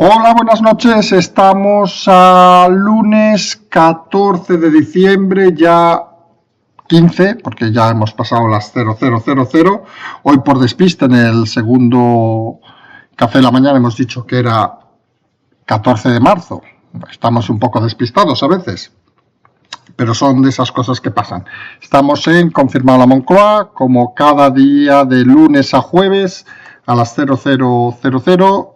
Hola, buenas noches. Estamos a lunes 14 de diciembre, ya 15, porque ya hemos pasado las 0000. Hoy por despiste en el segundo café de la mañana hemos dicho que era 14 de marzo. Estamos un poco despistados a veces, pero son de esas cosas que pasan. Estamos en Confirmado la Moncloa, como cada día de lunes a jueves a las 0000,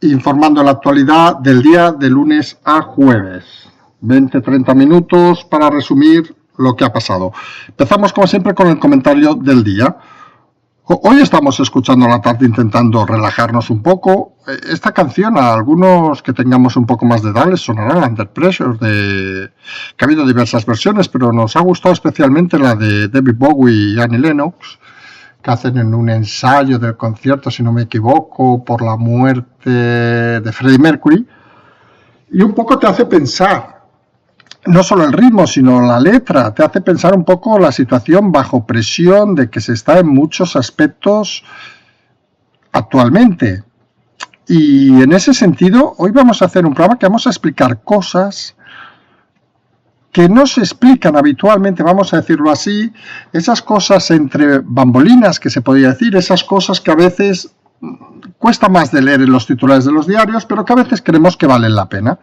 informando la actualidad del día de lunes a jueves. 20-30 minutos para resumir lo que ha pasado. Empezamos como siempre con el comentario del día. Hoy estamos escuchando a la tarde intentando relajarnos un poco. Esta canción a algunos que tengamos un poco más de edad les sonará Under Pressure, que ha habido diversas versiones, pero nos ha gustado especialmente la de David Bowie y Annie Lennox, que hacen en un ensayo del concierto, si no me equivoco, por la muerte de Freddie Mercury, y un poco te hace pensar, no solo el ritmo, sino la letra, te hace pensar un poco la situación bajo presión de que se está en muchos aspectos actualmente. Y en ese sentido, hoy vamos a hacer un programa que vamos a explicar cosas que no se explican habitualmente, vamos a decirlo así, esas cosas entre bambolinas que se podría decir, esas cosas que a veces cuesta más de leer en los titulares de los diarios, pero que a veces creemos que valen la pena.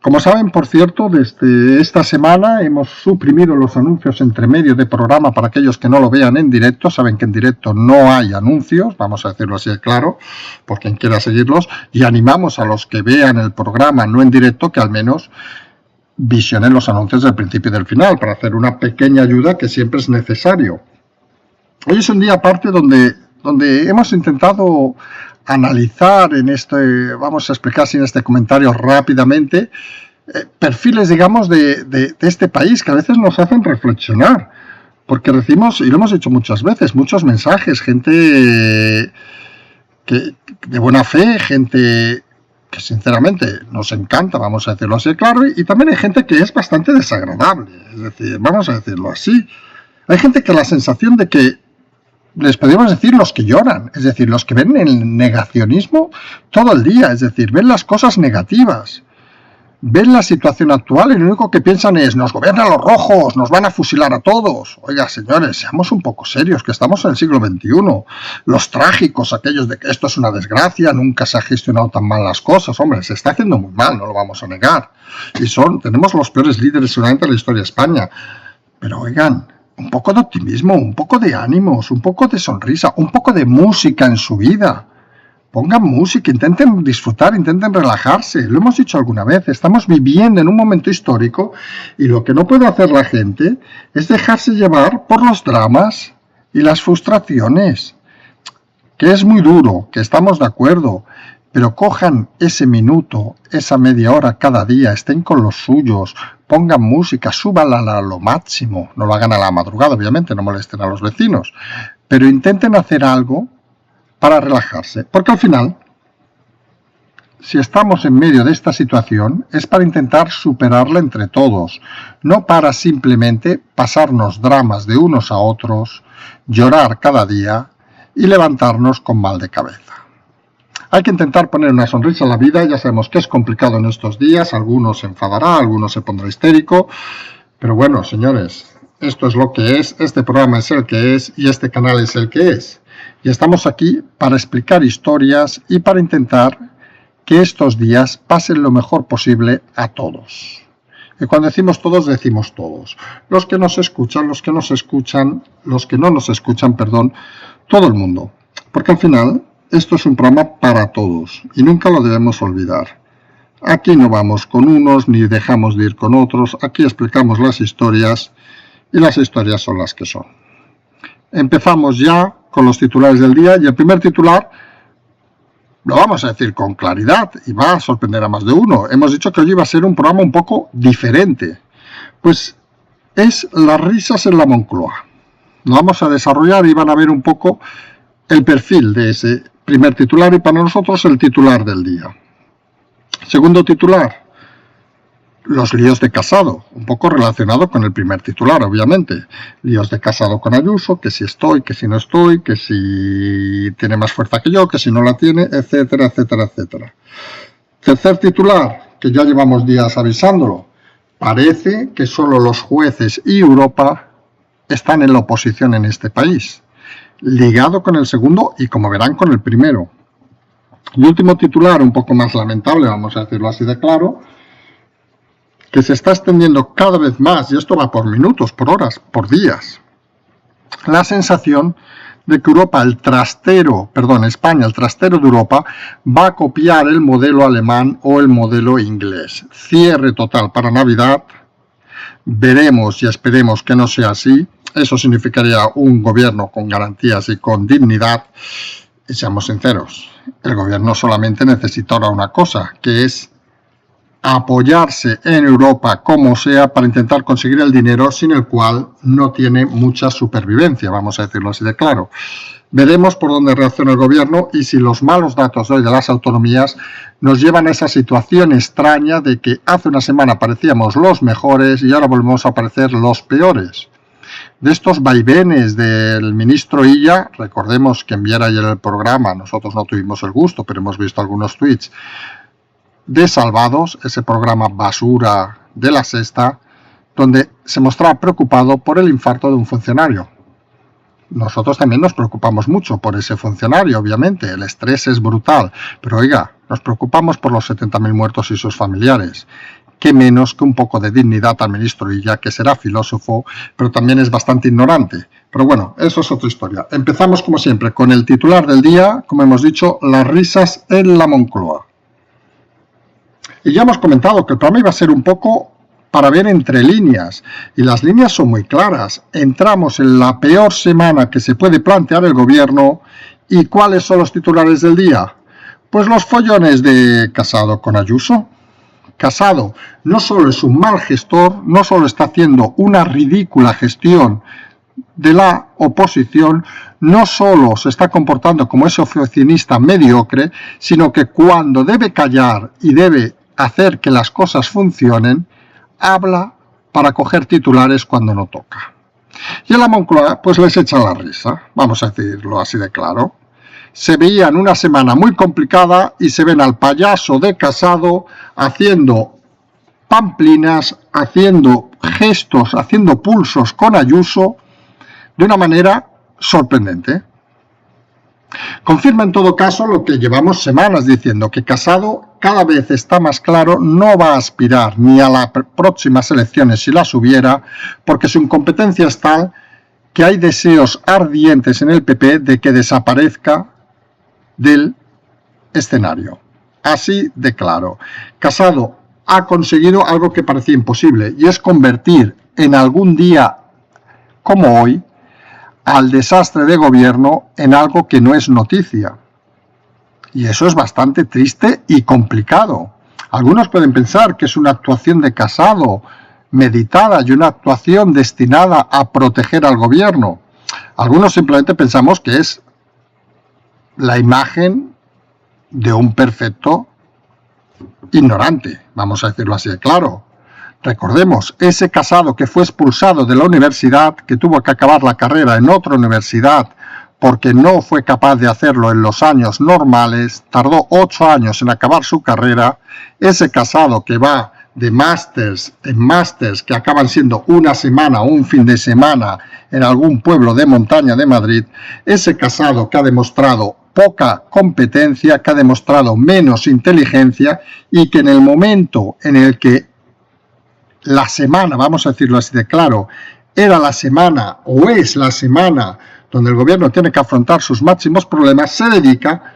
Como saben, por cierto, desde esta semana hemos suprimido los anuncios entre medio de programa para aquellos que no lo vean en directo. Saben que en directo no hay anuncios, vamos a decirlo así de claro, por quien quiera seguirlos, y animamos a los que vean el programa no en directo que al menos visionen los anuncios del principio y del final, para hacer una pequeña ayuda que siempre es necesario. Hoy es un día aparte donde hemos intentado analizar en este, vamos a explicar en este comentario rápidamente, perfiles, digamos, de este país que a veces nos hacen reflexionar, porque recibimos, y lo hemos dicho muchas veces, muchos mensajes, gente que de buena fe, gente que sinceramente nos encanta, vamos a decirlo así, claro, y también hay gente que es bastante desagradable, es decir, vamos a decirlo así. Hay gente que la sensación de que, les podríamos decir los que lloran, es decir, los que ven el negacionismo todo el día, es decir, ven las cosas negativas, ven la situación actual y lo único que piensan es, nos gobiernan los rojos, nos van a fusilar a todos. Oiga, señores, seamos un poco serios, que estamos en el siglo XXI. Los trágicos, aquellos de que esto es una desgracia, nunca se ha gestionado tan mal las cosas. Hombre, se está haciendo muy mal, no lo vamos a negar. Y tenemos los peores líderes seguramente de la historia de España. Pero oigan, un poco de optimismo, un poco de ánimos, un poco de sonrisa, un poco de música en su vida. Pongan música, intenten disfrutar, intenten relajarse. Lo hemos dicho alguna vez, estamos viviendo en un momento histórico y lo que no puede hacer la gente es dejarse llevar por los dramas y las frustraciones. Que es muy duro, que estamos de acuerdo, pero cojan ese minuto, esa media hora cada día, estén con los suyos, pongan música, súbanla a lo máximo. No lo hagan a la madrugada, obviamente, no molesten a los vecinos, pero intenten hacer algo para relajarse, porque al final, si estamos en medio de esta situación, es para intentar superarla entre todos, no para simplemente pasarnos dramas de unos a otros, llorar cada día y levantarnos con mal de cabeza. Hay que intentar poner una sonrisa en la vida, ya sabemos que es complicado en estos días, algunos se enfadará, algunos se pondrá histérico, pero bueno, señores, esto es lo que es, este programa es el que es y este canal es el que es. Y estamos aquí para explicar historias y para intentar que estos días pasen lo mejor posible a todos. Y cuando decimos todos, decimos todos. Los que nos escuchan, los que nos escuchan, los que no nos escuchan, perdón, todo el mundo. Porque al final, esto es un programa para todos y nunca lo debemos olvidar. Aquí no vamos con unos ni dejamos de ir con otros. Aquí explicamos las historias y las historias son las que son. Empezamos ya con los titulares del día y el primer titular lo vamos a decir con claridad y va a sorprender a más de uno. Hemos dicho que hoy iba a ser un programa un poco diferente. Pues es las risas en la Moncloa. Lo vamos a desarrollar y van a ver un poco el perfil de ese primer titular y para nosotros el titular del día. Segundo titular, los líos de Casado, un poco relacionado con el primer titular, obviamente. Líos de Casado con Ayuso, que si estoy, que si no estoy, que si tiene más fuerza que yo, que si no la tiene, etcétera, etcétera, etcétera. Tercer titular, que ya llevamos días avisándolo. Parece que solo los jueces y Europa están en la oposición en este país, ligado con el segundo y, como verán, con el primero. Y último titular, un poco más lamentable, vamos a decirlo así de claro, que se está extendiendo cada vez más, y esto va por minutos, por horas, por días, la sensación de que España, el trastero de Europa, va a copiar el modelo alemán o el modelo inglés. Cierre total para Navidad, veremos y esperemos que no sea así, eso significaría un gobierno con garantías y con dignidad, y seamos sinceros, el gobierno solamente necesita ahora una cosa, que es apoyarse en Europa como sea para intentar conseguir el dinero, sin el cual no tiene mucha supervivencia, vamos a decirlo así de claro. Veremos por dónde reacciona el gobierno y si los malos datos de hoy de las autonomías nos llevan a esa situación extraña de que hace una semana parecíamos los mejores y ahora volvemos a parecer los peores. De estos vaivenes del ministro Illa, recordemos que enviara ayer el programa, nosotros no tuvimos el gusto, pero hemos visto algunos tweets, de Salvados, ese programa basura de La Sexta, donde se mostraba preocupado por el infarto de un funcionario. Nosotros también nos preocupamos mucho por ese funcionario, obviamente, el estrés es brutal, pero oiga, nos preocupamos por los 70.000 muertos y sus familiares. Qué menos que un poco de dignidad al ministro Illa, que será filósofo, pero también es bastante ignorante. Pero bueno, eso es otra historia. Empezamos como siempre con el titular del día, como hemos dicho, las risas en la Moncloa. Y ya hemos comentado que el programa iba a ser un poco para ver entre líneas, y las líneas son muy claras. Entramos en la peor semana que se puede plantear el gobierno, ¿y cuáles son los titulares del día? Pues los follones de Casado con Ayuso. Casado no solo es un mal gestor, no solo está haciendo una ridícula gestión de la oposición, no solo se está comportando como ese oficinista mediocre, sino que cuando debe callar y debe hacer que las cosas funcionen, habla para coger titulares cuando no toca. Y en la Moncloa pues les echa la risa, vamos a decirlo así de claro. Se veían una semana muy complicada y se ven al payaso de Casado haciendo pamplinas, haciendo gestos, haciendo pulsos con Ayuso de una manera sorprendente. Confirma en todo caso lo que llevamos semanas diciendo, que Casado cada vez está más claro, no va a aspirar ni a las próximas elecciones si las hubiera, porque su incompetencia es tal que hay deseos ardientes en el PP de que desaparezca del escenario. Así de claro. Casado ha conseguido algo que parecía imposible, y es convertir en algún día como hoy al desastre de gobierno en algo que no es noticia. Y eso es bastante triste y complicado. Algunos pueden pensar que es una actuación de Casado meditada y una actuación destinada a proteger al gobierno. Algunos simplemente pensamos que es la imagen de un perfecto ignorante, vamos a decirlo así de claro. Recordemos, ese Casado que fue expulsado de la universidad, que tuvo que acabar la carrera en otra universidad porque no fue capaz de hacerlo en los años normales, tardó 8 años en acabar su carrera, ese Casado que va de másters en másters que acaban siendo una semana o un fin de semana en algún pueblo de montaña de Madrid, ese Casado que ha demostrado poca competencia, que ha demostrado menos inteligencia y que en el momento en el que la semana, vamos a decirlo así de claro, era la semana o es la semana donde el gobierno tiene que afrontar sus máximos problemas, se dedica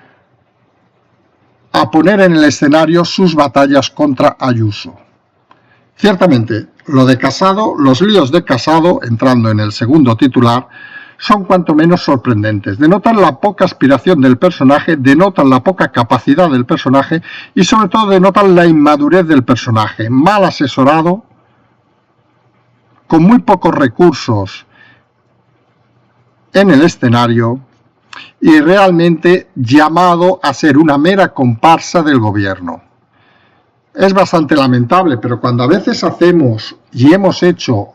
a poner en el escenario sus batallas contra Ayuso. Ciertamente, lo de Casado, los líos de Casado, entrando en el segundo titular, son cuanto menos sorprendentes. Denotan la poca aspiración del personaje, denotan la poca capacidad del personaje y sobre todo denotan la inmadurez del personaje, mal asesorado, con muy pocos recursos en el escenario y realmente llamado a ser una mera comparsa del gobierno. es bastante lamentable, pero cuando a veces hacemos y hemos hecho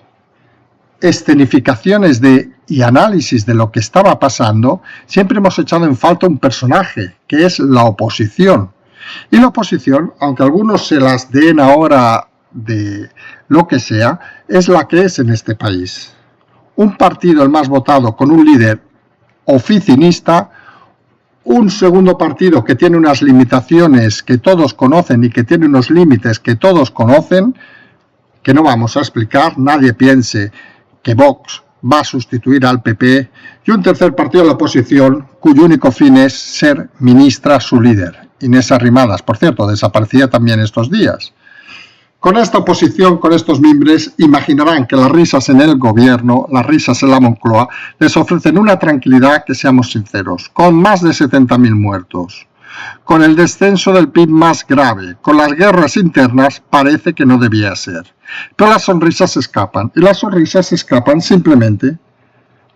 escenificaciones y análisis de lo que estaba pasando, siempre hemos echado en falta un personaje, que es la oposición. Y la oposición, aunque algunos se las den ahora de lo que sea, es la que es en este país. Un partido el más votado con un líder oficinista, un segundo partido que tiene unas limitaciones que todos conocen y que tiene unos límites que todos conocen, que no vamos a explicar, nadie piense que Vox va a sustituir al PP, y un tercer partido de la oposición cuyo único fin es ser ministra su líder, Inés Arrimadas, por cierto, desaparecía también estos días. Con esta oposición, con estos mimbres, imaginarán que las risas en el gobierno, las risas en la Moncloa, les ofrecen una tranquilidad que, seamos sinceros, con más de 70.000 muertos, con el descenso del PIB más grave, con las guerras internas, parece que no debía ser. Pero las sonrisas escapan, y las sonrisas escapan simplemente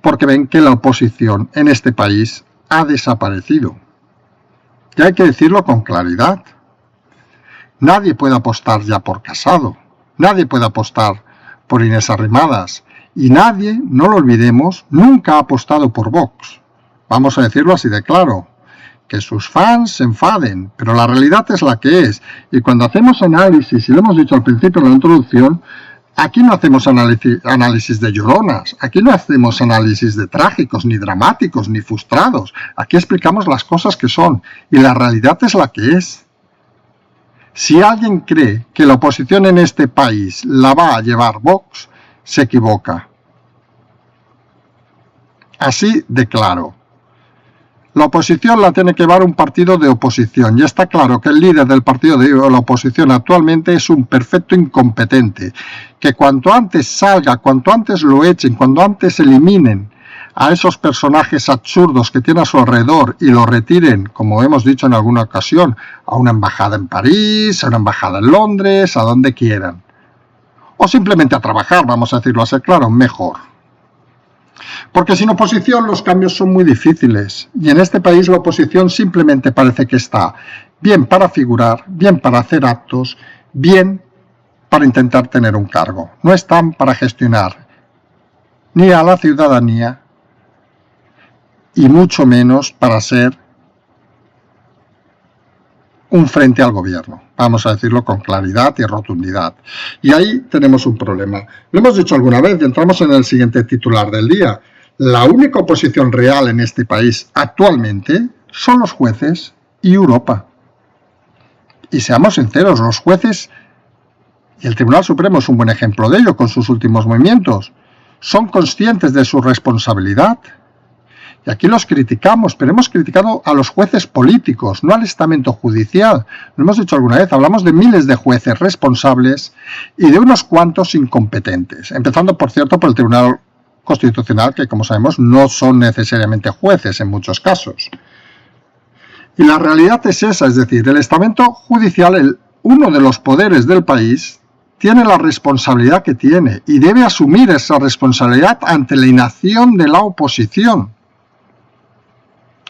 porque ven que la oposición en este país ha desaparecido. Y hay que decirlo con claridad. Nadie puede apostar ya por Casado, nadie puede apostar por Inés Arrimadas, y nadie, no lo olvidemos, nunca ha apostado por Vox. Vamos a decirlo así de claro. Que sus fans se enfaden, pero la realidad es la que es. Y cuando hacemos análisis, y lo hemos dicho al principio en la introducción, aquí no hacemos análisis de lloronas, aquí no hacemos análisis de trágicos, ni dramáticos, ni frustrados. Aquí explicamos las cosas que son, y la realidad es la que es. Si alguien cree que la oposición en este país la va a llevar Vox, se equivoca. Así de claro. La oposición la tiene que llevar un partido de oposición, y está claro que el líder del partido de la oposición actualmente es un perfecto incompetente, que cuanto antes salga, cuanto antes lo echen, cuanto antes eliminen a esos personajes absurdos que tiene a su alrededor y lo retiren, como hemos dicho en alguna ocasión, a una embajada en París, a una embajada en Londres, a donde quieran. O simplemente a trabajar, vamos a decirlo así claro, mejor. Porque sin oposición los cambios son muy difíciles, y en este país la oposición simplemente parece que está bien para figurar, bien para hacer actos, bien para intentar tener un cargo. No están para gestionar ni a la ciudadanía, y mucho menos para ser un frente al gobierno. Vamos a decirlo con claridad y rotundidad. Y ahí tenemos un problema. Lo hemos dicho alguna vez y entramos en el siguiente titular del día. La única oposición real en este país actualmente son los jueces y Europa. Y seamos sinceros, los jueces, y el Tribunal Supremo es un buen ejemplo de ello con sus últimos movimientos, son conscientes de su responsabilidad. Y aquí los criticamos, pero hemos criticado a los jueces políticos, no al estamento judicial. Lo hemos dicho alguna vez, hablamos de miles de jueces responsables y de unos cuantos incompetentes. Empezando, por cierto, por el Tribunal Constitucional, que como sabemos no son necesariamente jueces en muchos casos. Y la realidad es esa, es decir, el estamento judicial, uno de los poderes del país, tiene la responsabilidad que tiene y debe asumir esa responsabilidad ante la inacción de la oposición.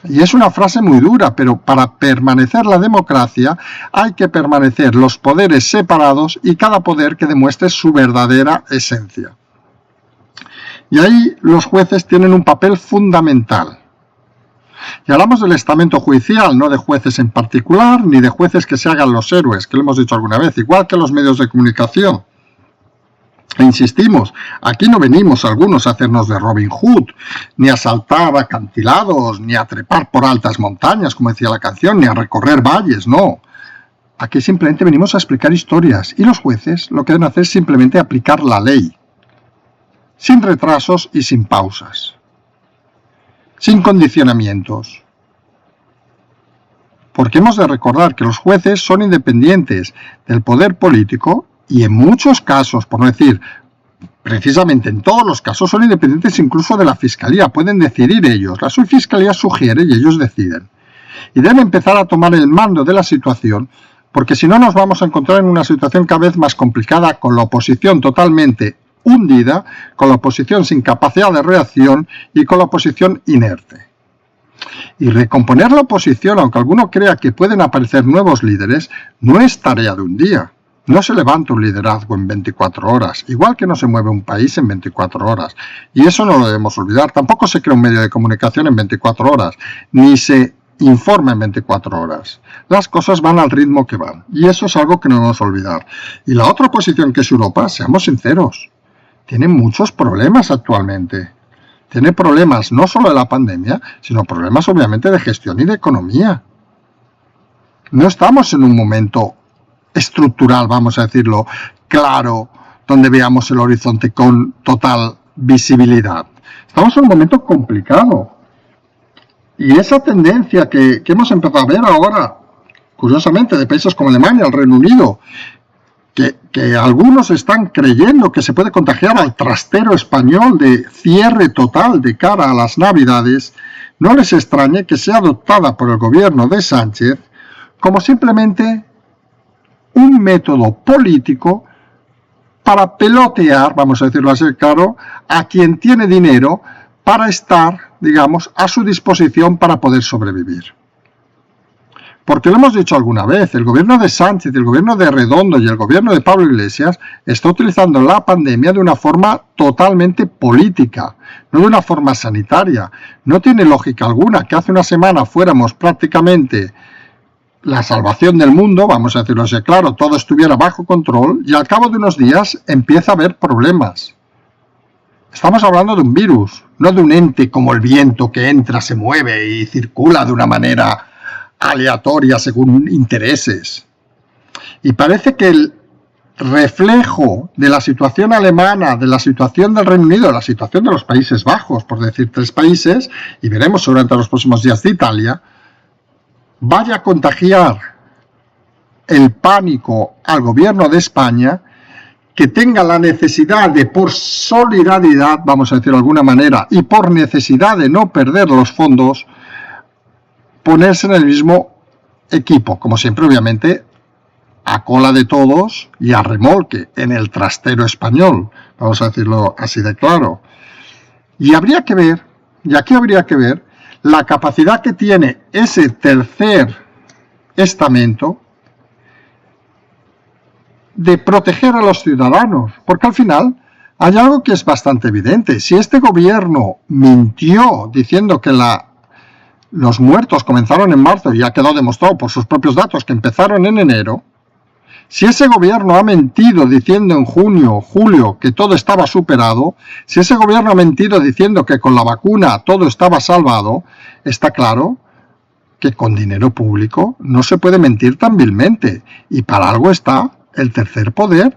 Y es una frase muy dura, pero para permanecer la democracia hay que permanecer los poderes separados y cada poder que demuestre su verdadera esencia. Y ahí los jueces tienen un papel fundamental. Y hablamos del estamento judicial, no de jueces en particular, ni de jueces que se hagan los héroes, que lo hemos dicho alguna vez, igual que los medios de comunicación. E insistimos, aquí no venimos algunos a hacernos de Robin Hood, ni a saltar acantilados, ni a trepar por altas montañas, como decía la canción, ni a recorrer valles, no. Aquí simplemente venimos a explicar historias, y los jueces lo que deben hacer es simplemente aplicar la ley, sin retrasos y sin pausas, sin condicionamientos. Porque hemos de recordar que los jueces son independientes del poder político y en muchos casos, por no decir precisamente en todos los casos, son independientes incluso de la Fiscalía, pueden decidir ellos. La Fiscalía sugiere y ellos deciden. Y deben empezar a tomar el mando de la situación, porque si no nos vamos a encontrar en una situación cada vez más complicada, con la oposición totalmente hundida, con la oposición sin capacidad de reacción y con la oposición inerte. Y recomponer la oposición, aunque alguno crea que pueden aparecer nuevos líderes, no es tarea de un día. No se levanta un liderazgo en 24 horas, igual que no se mueve un país en 24 horas. Y eso no lo debemos olvidar. Tampoco se crea un medio de comunicación en 24 horas, ni se informa en 24 horas. Las cosas van al ritmo que van. Y eso es algo que no debemos olvidar. Y la otra oposición, que es Europa, seamos sinceros, tiene muchos problemas actualmente. Tiene problemas no solo de la pandemia, sino problemas obviamente de gestión y de economía. No estamos en un momento estructural, vamos a decirlo, claro, donde veamos el horizonte con total visibilidad. Estamos en un momento complicado. Y esa tendencia que hemos empezado a ver ahora, curiosamente, de países como Alemania, el Reino Unido, que algunos están creyendo que se puede contagiar al trastero español de cierre total de cara a las Navidades, no les extrañe que sea adoptada por el gobierno de Sánchez como simplemente un método político para pelotear, vamos a decirlo así claro, a quien tiene dinero para estar, digamos, a su disposición para poder sobrevivir. Porque lo hemos dicho alguna vez, el gobierno de Sánchez, el gobierno de Redondo y el gobierno de Pablo Iglesias está utilizando la pandemia de una forma totalmente política, no de una forma sanitaria. No tiene lógica alguna que hace una semana fuéramos prácticamente la salvación del mundo, vamos a decirlo así claro, todo estuviera bajo control y al cabo de unos días empieza a haber problemas. Estamos hablando de un virus, no de un ente como el viento que entra, se mueve y circula de una manera aleatoria según intereses. Y parece que el reflejo de la situación alemana, de la situación del Reino Unido, de la situación de los Países Bajos, por decir 3 países, y veremos seguramente los próximos días de Italia, vaya a contagiar el pánico al gobierno de España, que tenga la necesidad de, por solidaridad, vamos a decir de alguna manera, y por necesidad de no perder los fondos, ponerse en el mismo equipo, como siempre, obviamente, a cola de todos y a remolque, en el trastero español, vamos a decirlo así de claro. Y habría que ver, y aquí habría que ver, la capacidad que tiene ese tercer estamento de proteger a los ciudadanos, porque al final hay algo que es bastante evidente. Si este gobierno mintió diciendo que los muertos comenzaron en marzo y ha quedado demostrado por sus propios datos que empezaron en enero, si ese gobierno ha mentido diciendo en junio, julio que todo estaba superado, si ese gobierno ha mentido diciendo que con la vacuna todo estaba salvado, está claro que con dinero público no se puede mentir tan vilmente. Y para algo está el tercer poder.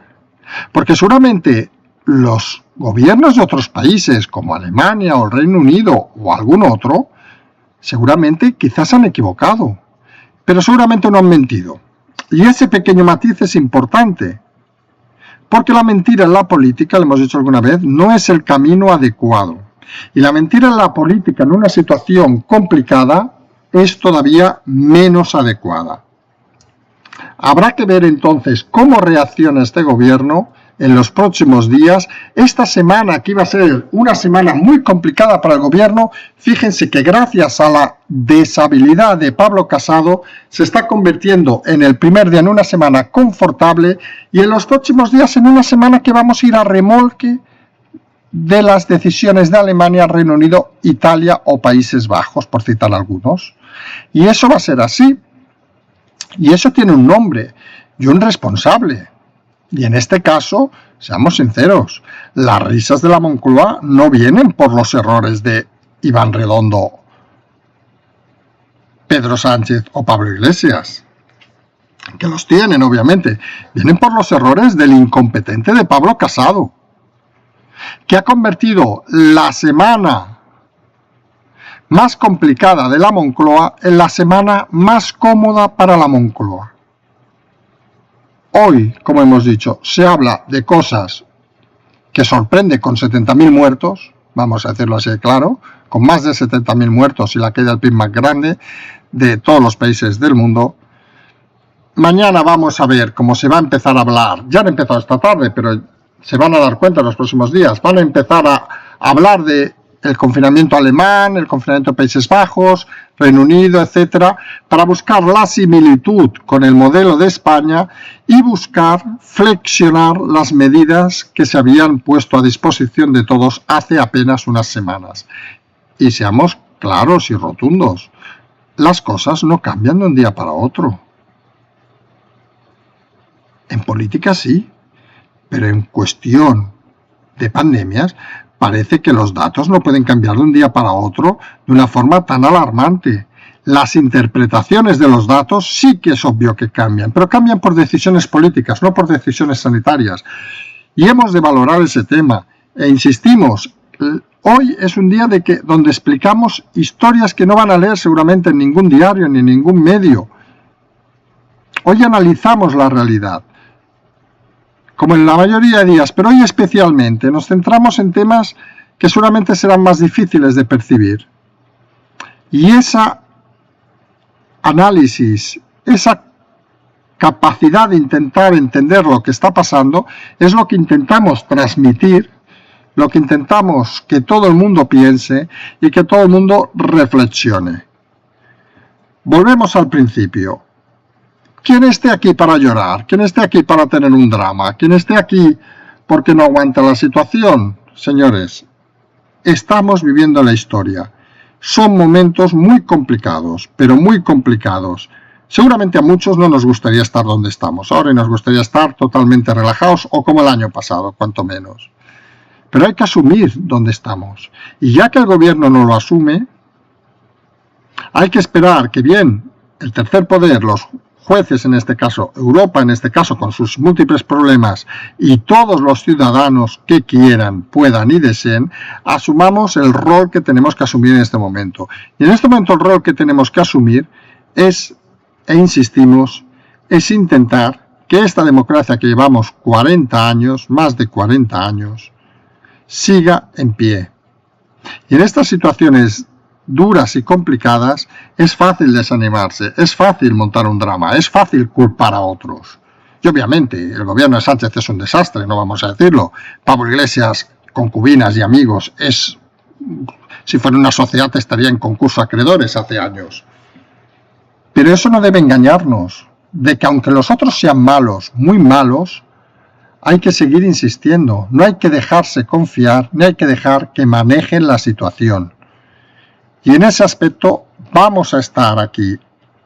Porque seguramente los gobiernos de otros países, como Alemania o el Reino Unido o algún otro, seguramente quizás han equivocado, pero seguramente no han mentido. Y ese pequeño matiz es importante, porque la mentira en la política, lo hemos dicho alguna vez, no es el camino adecuado. Y la mentira en la política en una situación complicada es todavía menos adecuada. Habrá que ver entonces cómo reacciona este gobierno en los próximos días. Esta semana, que iba a ser una semana muy complicada para el gobierno, fíjense que gracias a la deshabilidad de Pablo Casado se está convirtiendo en el primer día en una semana confortable y en los próximos días en una semana que vamos a ir a remolque de las decisiones de Alemania, Reino Unido, Italia o Países Bajos, por citar algunos. Y eso va a ser así. Y eso tiene un nombre y un responsable. Y en este caso, seamos sinceros, las risas de la Moncloa no vienen por los errores de Iván Redondo, Pedro Sánchez o Pablo Iglesias, que los tienen obviamente, vienen por los errores del incompetente de Pablo Casado, que ha convertido la semana más complicada de la Moncloa en la semana más cómoda para la Moncloa. Hoy, como hemos dicho, se habla de cosas que sorprende con 70.000 muertos, vamos a decirlo así de claro, con más de 70.000 muertos y la caída del PIB más grande de todos los países del mundo. Mañana vamos a ver cómo se va a empezar a hablar, ya han empezado esta tarde, pero se van a dar cuenta en los próximos días, van a empezar a hablar de el confinamiento alemán, el confinamiento de Países Bajos, Reino Unido, etcétera, para buscar la similitud con el modelo de España y buscar flexionar las medidas que se habían puesto a disposición de todos hace apenas unas semanas. Y seamos claros y rotundos, las cosas no cambian de un día para otro. En política sí, pero en cuestión de pandemias parece que los datos no pueden cambiar de un día para otro de una forma tan alarmante. Las interpretaciones de los datos sí que es obvio que cambian, pero cambian por decisiones políticas, no por decisiones sanitarias. Y hemos de valorar ese tema. E insistimos, hoy es un día donde explicamos historias que no van a leer seguramente en ningún diario ni en ningún medio. Hoy analizamos la realidad, como en la mayoría de días, pero hoy especialmente nos centramos en temas que seguramente serán más difíciles de percibir. Y esa análisis, esa capacidad de intentar entender lo que está pasando, es lo que intentamos transmitir, lo que intentamos que todo el mundo piense y que todo el mundo reflexione. Volvemos al principio. Quien esté aquí para llorar, quien esté aquí para tener un drama, quien esté aquí porque no aguanta la situación, señores, estamos viviendo la historia. Son momentos muy complicados, pero muy complicados. Seguramente a muchos no nos gustaría estar donde estamos ahora y nos gustaría estar totalmente relajados o como el año pasado, cuanto menos. Pero hay que asumir dónde estamos. Y ya que el gobierno no lo asume, hay que esperar que bien el tercer poder, los jueces en este caso, Europa en este caso con sus múltiples problemas y todos los ciudadanos que quieran, puedan y deseen, asumamos el rol que tenemos que asumir en este momento. Y en este momento el rol que tenemos que asumir es, e insistimos, es intentar que esta democracia que llevamos 40 años, más de 40 años, siga en pie. Y en estas situaciones duras y complicadas, es fácil desanimarse, es fácil montar un drama, es fácil culpar a otros. Y obviamente el gobierno de Sánchez es un desastre, no vamos a decirlo. Pablo Iglesias, concubinas y amigos, si fuera una sociedad estaría en concurso de acreedores hace años. Pero eso no debe engañarnos, de que aunque los otros sean malos, muy malos, hay que seguir insistiendo, no hay que dejarse confiar, ni hay que dejar que manejen la situación. Y en ese aspecto vamos a estar aquí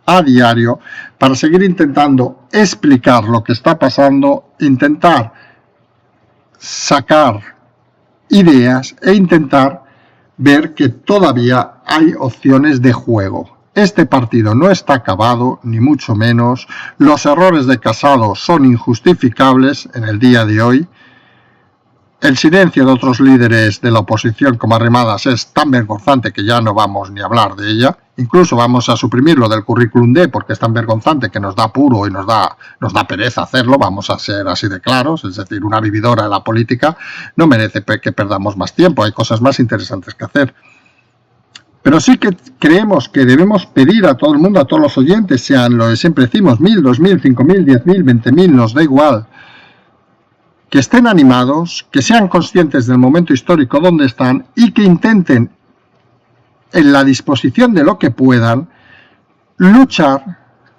a diario para seguir intentando explicar lo que está pasando, intentar sacar ideas e intentar ver que todavía hay opciones de juego. Este partido no está acabado, ni mucho menos. Los errores de Casado son injustificables en el día de hoy. El silencio de otros líderes de la oposición como Arrimadas es tan vergonzante que ya no vamos ni a hablar de ella. Incluso vamos a suprimirlo del currículum D porque es tan vergonzante que nos da apuro y nos da pereza hacerlo. Vamos a ser así de claros, es decir, una vividora de la política no merece que perdamos más tiempo. Hay cosas más interesantes que hacer. Pero sí que creemos que debemos pedir a todo el mundo, a todos los oyentes, sean lo que siempre decimos, 1.000, 2.000, 5.000, 10.000, 20.000, nos da igual, que estén animados, que sean conscientes del momento histórico donde están y que intenten, en la disposición de lo que puedan, luchar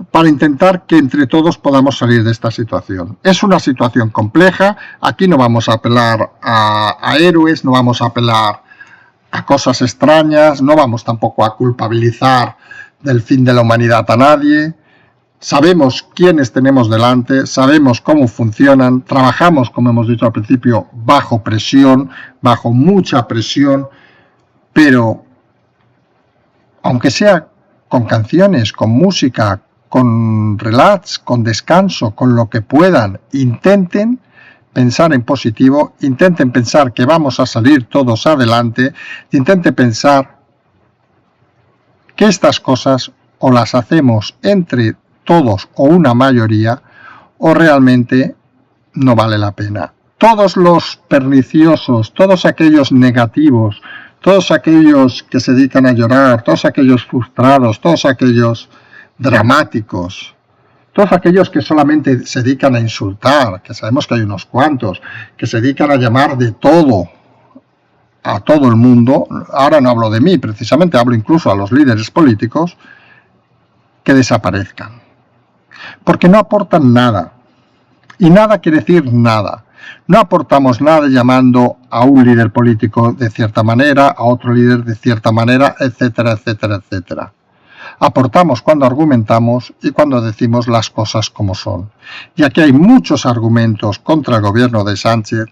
para intentar que entre todos podamos salir de esta situación. Es una situación compleja, aquí no vamos a apelar a héroes, no vamos a apelar a cosas extrañas, no vamos tampoco a culpabilizar del fin de la humanidad a nadie. Sabemos quiénes tenemos delante, sabemos cómo funcionan, trabajamos, como hemos dicho al principio, bajo presión, bajo mucha presión, pero aunque sea con canciones, con música, con relax, con descanso, con lo que puedan, intenten pensar en positivo, intenten pensar que vamos a salir todos adelante, intenten pensar que estas cosas o las hacemos entre todos o una mayoría, o realmente no vale la pena. Todos los perniciosos, todos aquellos negativos, todos aquellos que se dedican a llorar, todos aquellos frustrados, todos aquellos dramáticos, todos aquellos que solamente se dedican a insultar, que sabemos que hay unos cuantos, que se dedican a llamar de todo a todo el mundo, ahora no hablo de mí precisamente, hablo incluso a los líderes políticos, que desaparezcan. Porque no aportan nada. Y nada quiere decir nada. No aportamos nada llamando a un líder político de cierta manera, a otro líder de cierta manera, etcétera, etcétera, etcétera. Aportamos cuando argumentamos y cuando decimos las cosas como son. Y aquí hay muchos argumentos contra el gobierno de Sánchez,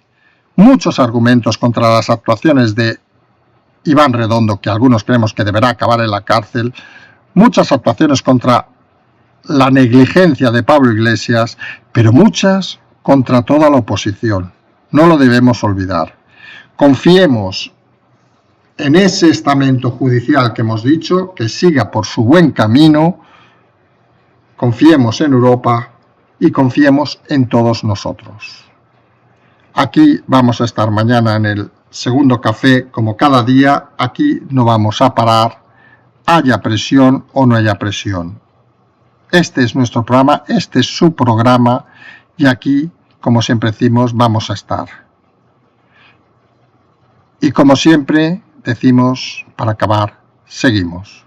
muchos argumentos contra las actuaciones de Iván Redondo, que algunos creemos que deberá acabar en la cárcel, muchas actuaciones contra la negligencia de Pablo Iglesias, pero muchas contra toda la oposición. No lo debemos olvidar. Confiemos en ese estamento judicial que hemos dicho, que siga por su buen camino, confiemos en Europa y confiemos en todos nosotros. Aquí vamos a estar mañana en el segundo café, como cada día. Aquí no vamos a parar, haya presión o no haya presión. Este es nuestro programa, este es su programa y aquí, como siempre decimos, vamos a estar. Y como siempre decimos, para acabar, seguimos.